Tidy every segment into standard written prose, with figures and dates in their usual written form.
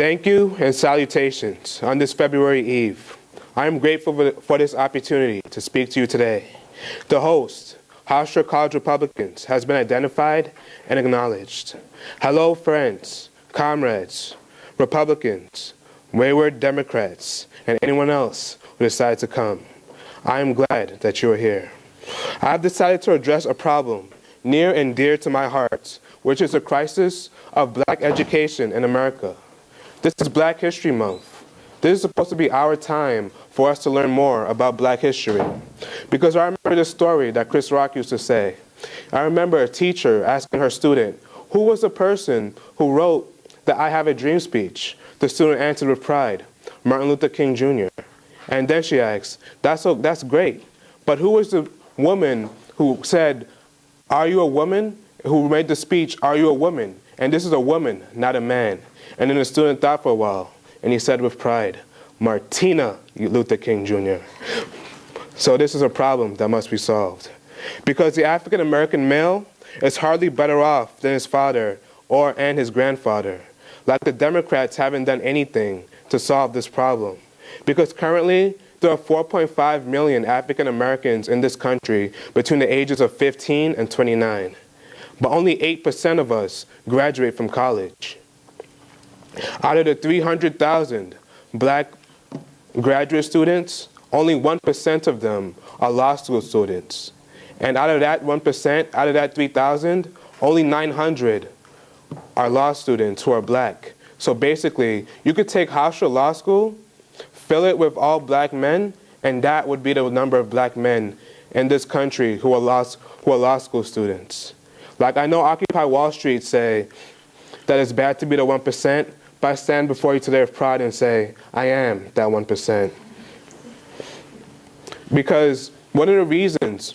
Thank you and salutations on this February Eve. I am grateful for this opportunity to speak to you today. The host, Hofstra College Republicans, has been identified and acknowledged. Hello, friends, comrades, Republicans, wayward Democrats, and anyone else who decides to come. I am glad that you are here. I have decided to address a problem near and dear to my heart, which is the crisis of black education in America. This is Black History Month. This is supposed to be our time for us to learn more about black history. Because I remember this story that Chris Rock used to say. I remember a teacher asking her student, who was the person who wrote the I Have a Dream speech? The student answered with pride, Martin Luther King Jr. And then she asked, that's great, but who was the woman who said, are you a woman? Who made the speech, are you a woman? And this is a woman, not a man. And then the student thought for a while, and he said with pride, Martina Luther King Jr. So this is a problem that must be solved. Because the African American male is hardly better off than his father and his grandfather. Like the Democrats haven't done anything to solve this problem. Because currently, there are 4.5 million African Americans in this country between the ages of 15 and 29. But only 8% of us graduate from college. Out of the 300,000 black graduate students, only 1% of them are law school students. And out of that 1%, out of that 3,000, only 900 are law students who are black. So basically, you could take Hofstra Law School, fill it with all black men, and that would be the number of black men in this country who are law school students. Like I know Occupy Wall Street say that it's bad to be the 1%, but I stand before you today with pride and say, I am that 1%. Because one of the reasons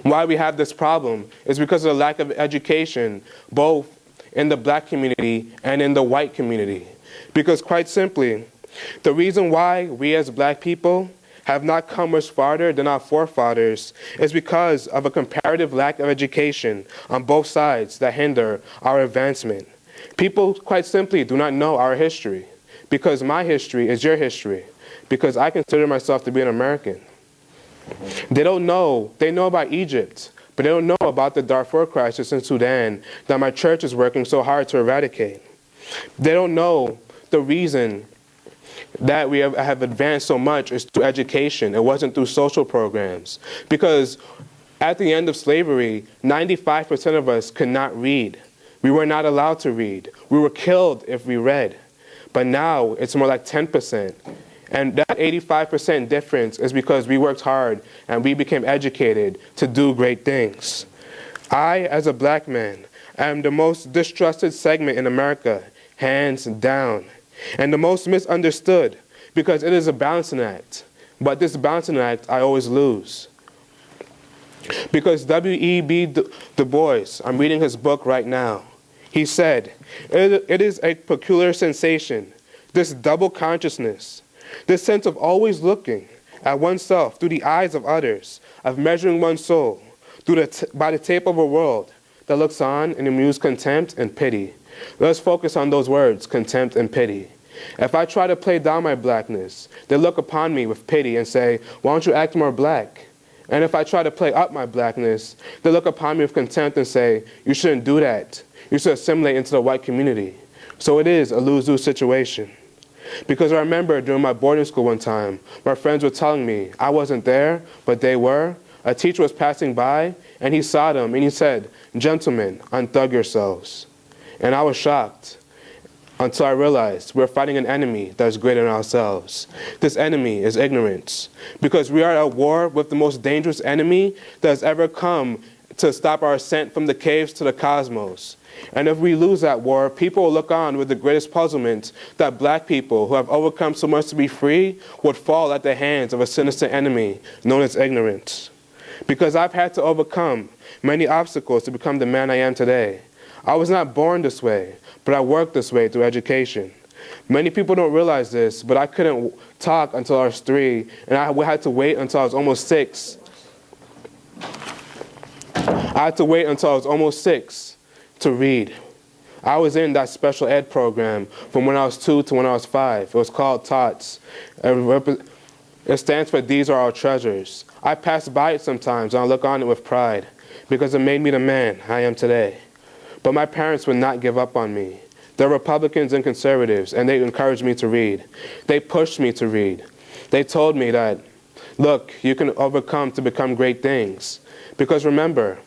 why we have this problem is because of the lack of education, both in the black community and in the white community. Because quite simply, the reason why we as black people have not come much farther than our forefathers is because of a comparative lack of education on both sides that hinder our advancement. People, quite simply, do not know our history, because my history is your history, because I consider myself to be an American. They don't know, they know about Egypt, but they don't know about the Darfur crisis in Sudan that my church is working so hard to eradicate. They don't know the reason that we have advanced so much is through education. It wasn't through social programs. Because at the end of slavery, 95% of us could not read. We were not allowed to read. We were killed if we read. But now it's more like 10%. And that 85% difference is because we worked hard and we became educated to do great things. I, as a black man, am the most distrusted segment in America, hands down. And the most misunderstood, because it is a balancing act. But this balancing act, I always lose. Because W.E.B. Du Bois, I'm reading his book right now, he said, it is a peculiar sensation, this double consciousness, this sense of always looking at oneself through the eyes of others, of measuring one's soul by the tape of a world that looks on and imbues contempt and pity. Let's focus on those words, contempt and pity. If I try to play down my blackness, they look upon me with pity and say, why don't you act more black? And if I try to play up my blackness, they look upon me with contempt and say, you shouldn't do that. You should assimilate into the white community. So it is a lose-lose situation. Because I remember during my boarding school one time, my friends were telling me, I wasn't there, but they were. A teacher was passing by, and he saw them, and he said, gentlemen, unthug yourselves. And I was shocked until I realized we're fighting an enemy that's greater than ourselves. This enemy is ignorance. Because we are at war with the most dangerous enemy that has ever come to stop our ascent from the caves to the cosmos. And if we lose that war, people will look on with the greatest puzzlement that black people who have overcome so much to be free would fall at the hands of a sinister enemy known as ignorance. Because I've had to overcome many obstacles to become the man I am today. I was not born this way, but I worked this way through education. Many people don't realize this, but I couldn't talk until I was 3, and I had to wait until I was almost 6. I had to wait until I was almost 6 to read. I was in that special ed program from when I was 2 to when I was 5. It was called TOTS. It stands for These Are Our Treasures. I pass by it sometimes and I look on it with pride because it made me the man I am today. But my parents would not give up on me. They're Republicans and conservatives, and they encouraged me to read. They pushed me to read. They told me that, look, you can overcome to become great things. Because remember,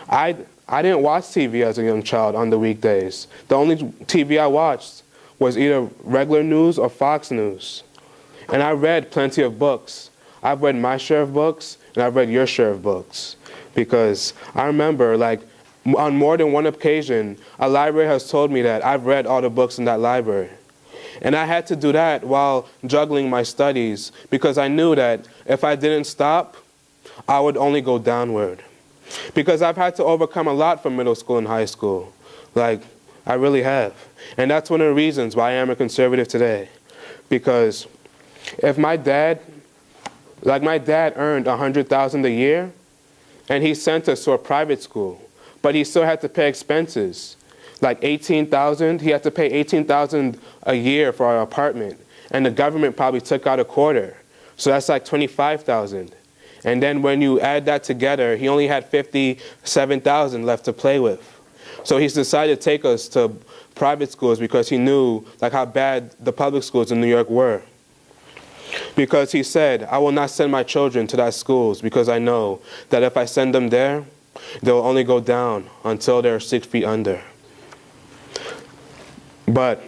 I didn't watch TV as a young child on the weekdays. The only TV I watched was either regular news or Fox News. And I read plenty of books. I've read my share of books, and I've read your share of books. Because I remember, like, on more than one occasion, a library has told me that I've read all the books in that library. And I had to do that while juggling my studies because I knew that if I didn't stop, I would only go downward. Because I've had to overcome a lot from middle school and high school. Like, I really have. And that's one of the reasons why I am a conservative today. Because if my dad earned $100,000 a year, and he sent us to a private school, but he still had to pay expenses, like $18,000. He had to pay $18,000 a year for our apartment, and the government probably took out a quarter, so that's like $25,000. And then when you add that together, he only had $57,000 left to play with. So he's decided to take us to private schools because he knew like how bad the public schools in New York were. Because he said, I will not send my children to that schools because I know that if I send them there, they'll only go down until they're 6 feet under. But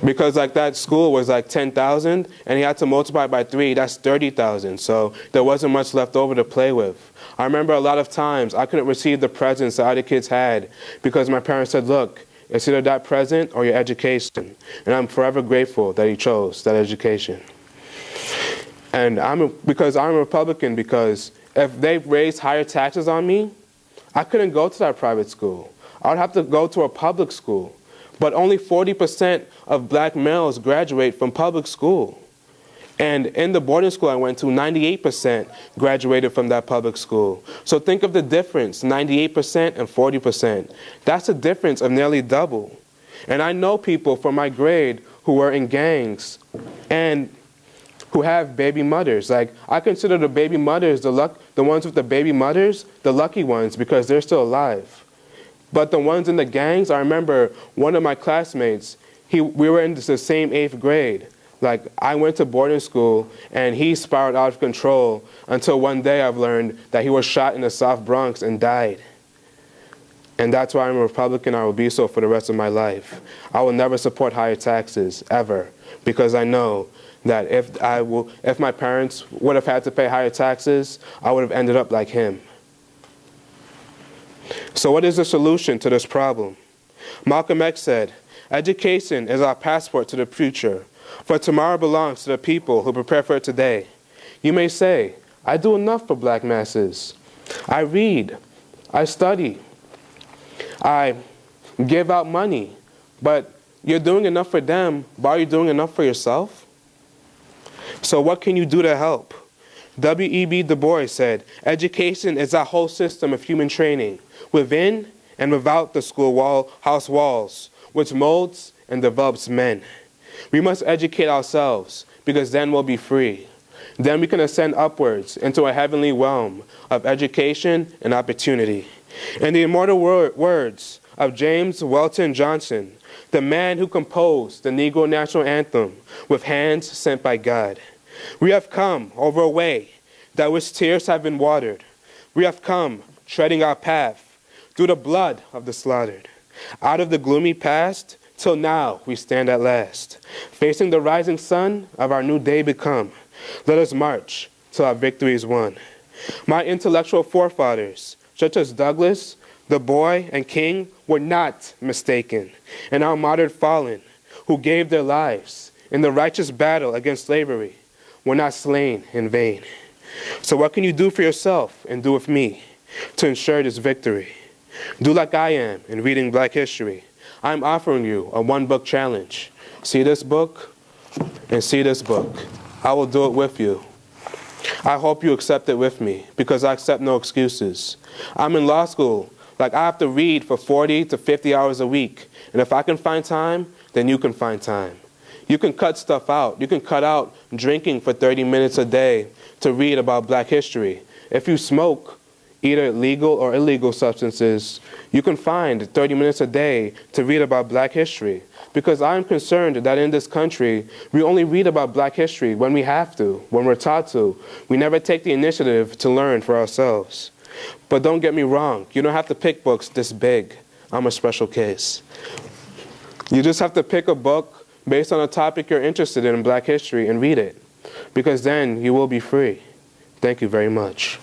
because like that school was like 10,000 and he had to multiply it by 3, that's 30,000. So there wasn't much left over to play with. I remember a lot of times I couldn't receive the presents that other kids had because my parents said, look, it's either that present or your education. And I'm forever grateful that he chose that education. And because I'm a Republican, because if they raised higher taxes on me, I couldn't go to that private school. I would have to go to a public school. But only 40% of black males graduate from public school. And in the boarding school I went to, 98% graduated from that public school. So think of the difference, 98% and 40%. That's a difference of nearly double. And I know people from my grade who were in gangs and who have baby mothers. Like, I consider the baby mothers, the ones with the baby mothers, the lucky ones because they're still alive. But the ones in the gangs, I remember one of my classmates, we were in the same 8th grade. Like, I went to boarding school, and he spiraled out of control until one day I've learned that he was shot in the South Bronx and died. And that's why I'm a Republican. I will be so for the rest of my life. I will never support higher taxes, ever, because I know that if my parents would have had to pay higher taxes, I would have ended up like him. So what is the solution to this problem? Malcolm X said, education is our passport to the future. For tomorrow belongs to the people who prepare for it today. You may say, I do enough for black masses. I read, I study, I give out money, but you're doing enough for them, but are you doing enough for yourself? So what can you do to help? W.E.B. Du Bois said, education is a whole system of human training, within and without the schoolhouse walls, which molds and develops men. We must educate ourselves, because then we'll be free. Then we can ascend upwards into a heavenly realm of education and opportunity. In the immortal words of James Welton Johnson, the man who composed the Negro National Anthem with hands sent by God, we have come over a way that which tears have been watered. We have come treading our path through the blood of the slaughtered. Out of the gloomy past, till now we stand at last, facing the rising sun of our new day become. Let us march till our victory is won. My intellectual forefathers, such as Douglass, Du Bois, and King, were not mistaken, and our martyred fallen, who gave their lives in the righteous battle against slavery, were not slain in vain. So what can you do for yourself and do with me to ensure this victory? Do like I am in reading Black history. I'm offering you a one-book challenge. See this book and see this book. I will do it with you. I hope you accept it with me, because I accept no excuses. I'm in law school Like, I have to read for 40 to 50 hours a week. And if I can find time, then you can find time. You can cut stuff out. You can cut out drinking for 30 minutes a day to read about black history. If you smoke, either legal or illegal substances, you can find 30 minutes a day to read about black history. Because I'm concerned that in this country, we only read about black history when we have to, when we're taught to. We never take the initiative to learn for ourselves. But don't get me wrong, you don't have to pick books this big. I'm a special case. You just have to pick a book based on a topic you're interested in black history and read it. Because then you will be free. Thank you very much.